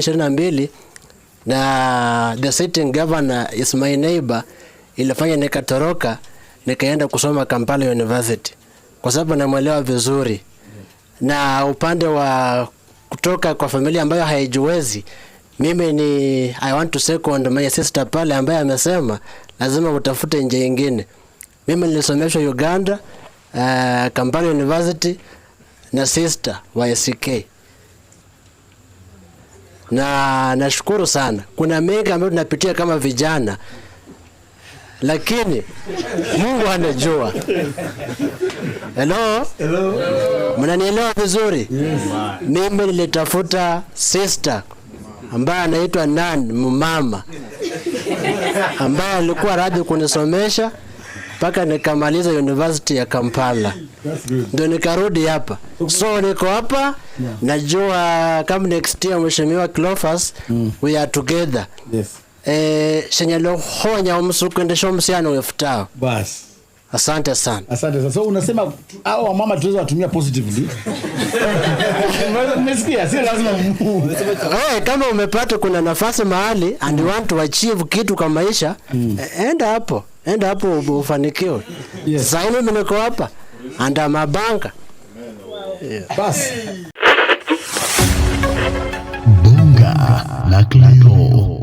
22 na the sitting governor is my neighbor, ilifanya nikatoroka nikaenda kusoma Kampala University kwa sababu namuelewa vizuri. Na upande wa kutoka kwa familia ambayo haijiwezi, mimi ni I want to second my sister pale ambaye amesema lazima utafute nje nyingine. Mimi nilisomeshwa Uganda, Kampala University na sister wa SK. Na nashukuru sana. Kuna mengi ambayo tunapitia kama vijana, lakini Mungu anajua. Hello? Mnanielewa vizuri? Yes. Mimi nilitafuta sister ambaye anaitwa mama ambaye alikuwa radhi kunisomesha mpaka nikamaliza University ya Kampala. Ndio nikarudi hapa. So niko hapa, najua kama next year mheshimiwa Cleophas we are together. Yes. Shenyalo honya umsukendesho msiano wefutao. Bas. Asante sana. Asante sana. So unasema hao mama tunaweza watumia positively. Umesikia? Si lazima kama umepata kuna nafasi mahali and you want to achieve kitu kwa maisha, enda hapo ufanikiwe. Yes. Sasa mimi niko hapa anda mabanka. Bas. Bunga la Clio.